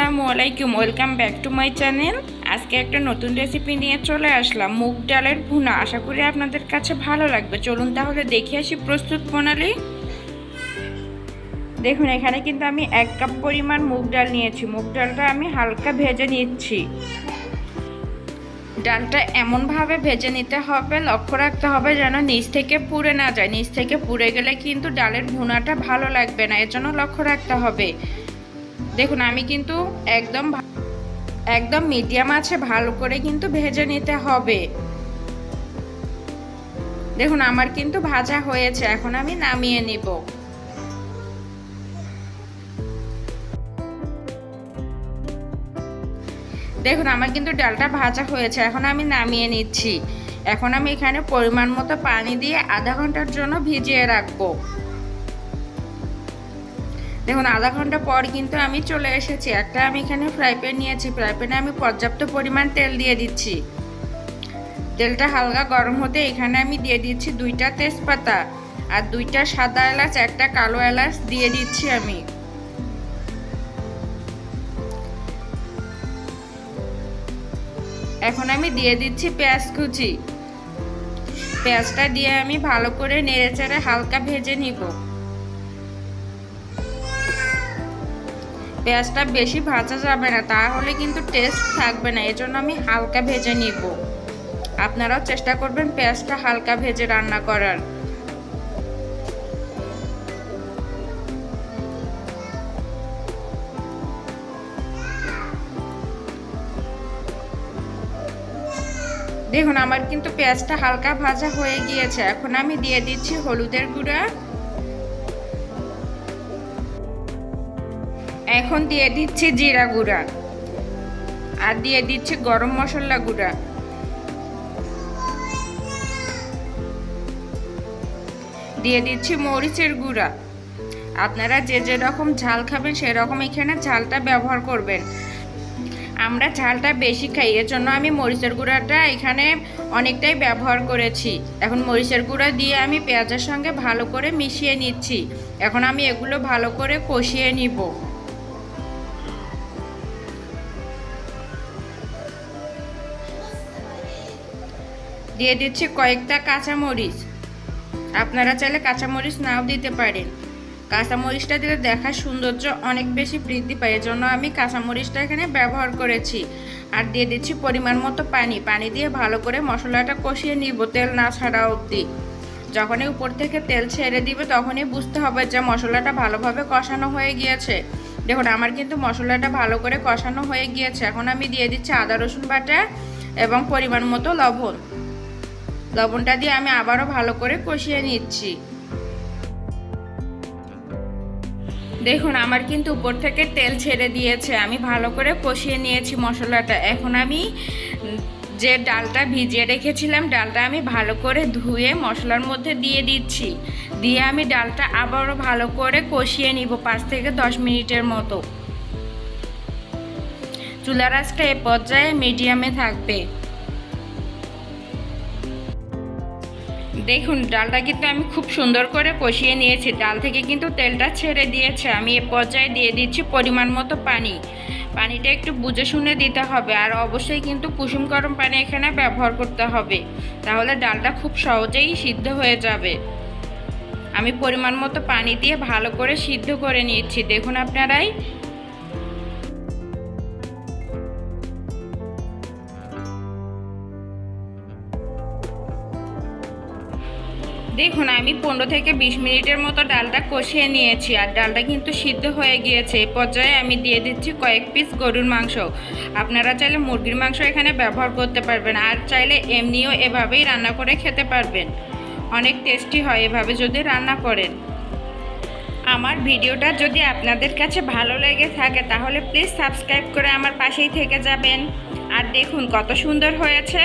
আসসালামু আলাইকুম, welcome back to my channel. আজকে একটা নতুন রেসিপি নিয়ে চলে আসলাম, মুগ ডালের ভুনা। আশা করি আপনাদের কাছে ভালো লাগবে। চলুন তাহলে দেখে আসি প্রস্তুত প্রণালী। দেখুন, এখানে কিন্তু আমি 1 কাপ পরিমাণ মুগ ডাল নিয়েছি। মুগ ডালটা আমি হালকা ভেজে নিচ্ছি। ডালটা এমনভাবে ভেজে নিতে হবে, লক্ষ্য রাখতে হবে যেন নিচ থেকে পুড়ে না যায়। নিচ থেকে পুড়ে গেলে কিন্তু ডালের ভুনাটা ভালো লাগবে না, এর জন্য লক্ষ্য রাখতে হবে। দেখুন, আমি কিন্তু একদম মিডিয়াম আছে ভালো করে কিন্তু ভেজে নিতে হবে। দেখুন, আমার কিন্তু ভাজা হয়েছে, এখন আমি নামিয়ে নিব। দেখুন, আমার কিন্তু ডালটা ভাজা হয়েছে, এখন আমি নামিয়ে নিচ্ছি। এখন আমি এখানে পরিমাণ মতো পানি দিয়ে আধা ঘন্টার জন্য ভিজিয়ে রাখবো। দেখুন, আধা ঘন্টা পর কিন্তু আমি চলে এসেছি। আমি এখানে ফ্রাই প্যান নিয়েছি। ফ্রাই প্যানে আমি পর্যাপ্ত পরিমাণ তেল দিয়ে দিচ্ছি। তেলটা হালকা গরম হতে এখানে আমি দিয়ে দিচ্ছি 2টা তেজপাতা আর 2টা সাদা এলাচ, 1টা কালো এলাচ দিয়ে দিচ্ছি আমি। এখন আমি দিয়ে দিচ্ছি পেঁয়াজ কুচি। পেঁয়াজটা দিয়ে আমি ভালো করে নেড়েচেড়ে হালকা ভেজে নিব। পেঁয়াজটা বেশি ভাজা যাবে না, তাহলে কিন্তু টেস্ট থাকবে না, এজন্য আমি হালকা ভেজে নিব। আপনারাও চেষ্টা করবেন পেঁয়াজটা হালকা ভেজে রান্না করার। দেখুন, আমার কিন্তু পেঁয়াজটা হালকা ভাজা হয়ে গিয়েছে। এখন আমি দিয়ে দিচ্ছি হলুদের গুঁড়া, এখন দিয়ে দিচ্ছি জিরা গুঁড়া, আর দিয়ে দিচ্ছি গরম মশলা গুঁড়া, দিয়ে দিচ্ছি মরিচের গুঁড়া। আপনারা যে যেরকম ঝাল খাবেন সেরকম এখানে ঝালটা ব্যবহার করবেন। আমরা ঝালটা বেশি খাই, এর জন্য আমি মরিচের গুঁড়াটা এখানে অনেকটাই ব্যবহার করেছি। এখন মরিচের গুঁড়া দিয়ে আমি পেঁয়াজের সঙ্গে ভালো করে মিশিয়ে নিচ্ছি। এখন আমি এগুলো ভালো করে কষিয়ে নিব। দিয়ে দিচ্ছি কয়েকটা কাঁচামরিচ। আপনারা চাইলে কাঁচামরিচ নাও দিতে পারেন। কাঁচামরিচটা দিলে দেখার সৌন্দর্য অনেক বেশি বৃদ্ধি পায়, এজন্য আমি কাঁচামরিচটা এখানে ব্যবহার করেছি। আর দিয়ে দিচ্ছি পরিমাণ মতো পানি। পানি দিয়ে ভালো করে মশলাটা কষিয়ে নিব, তেল না ছাড়া অবধি। যখনই উপর থেকে তেল ছেড়ে দিবে তখনই বুঝতে হবে যে মশলাটা ভালোভাবে কষানো হয়ে গিয়েছে। দেখুন, আমার কিন্তু মশলাটা ভালো করে কষানো হয়ে গিয়েছে। এখন আমি দিয়ে দিচ্ছি আদা রসুন বাটা এবং পরিমাণ মতো লবণ। লবণটা দিয়ে আমি আবারও ভালো করে কষিয়ে নিচ্ছি। দেখুন, আমার কিন্তু উপর থেকে তেল ছেড়ে দিয়েছে, আমি ভালো করে কষিয়ে নিয়েছি মশলাটা। এখন আমি যে ডালটা ভিজিয়ে রেখেছিলাম, ডালটা আমি ভালো করে ধুয়ে মশলার মধ্যে দিয়ে দিচ্ছি। দিয়ে আমি ডালটা আবারও ভালো করে কষিয়ে নিব 5 থেকে 10 মিনিটের মতো। চুলার আঁচটা এ পর্যায়ে মিডিয়ামে থাকবে। দেখুন, ডালটা কিন্তু আমি খুব সুন্দর করে কষিয়ে নিয়েছি। ডাল থেকে কিন্তু তেলটা ছেড়ে দিয়েছে। আমি এ পর্যায়ে দিয়ে দিচ্ছি পরিমাণ মতো পানি। পানিটা একটু বুঝে শুনে দিতে হবে, আর অবশ্যই কিন্তু কুসুম গরম পানি এখানে ব্যবহার করতে হবে, তাহলে ডালটা খুব সহজেই সিদ্ধ হয়ে যাবে। আমি পরিমাণ মতো পানি দিয়ে ভালো করে সিদ্ধ করে নিচ্ছি। দেখুন আপনারাই, দেখুন আমি 15 থেকে 20 মিনিটের মতো ডালটা কষিয়ে নিয়েছি, আর ডালটা কিন্তু সিদ্ধ হয়ে গিয়েছে। এই পর্যায়ে আমি দিয়ে দিচ্ছি কয়েক পিস গরুর মাংস। আপনারা চাইলে মুরগির মাংস এখানে ব্যবহার করতে পারবেন, আর চাইলে এমনিও এভাবেই রান্না করে খেতে পারবেন। অনেক টেস্টি হয় এভাবে যদি রান্না করেন। আমার ভিডিওটা যদি আপনাদের কাছে ভালো লেগে থাকে তাহলে প্লিজ সাবস্ক্রাইব করে আমার পাশেই থেকে যাবেন। আর দেখুন কত সুন্দর হয়েছে।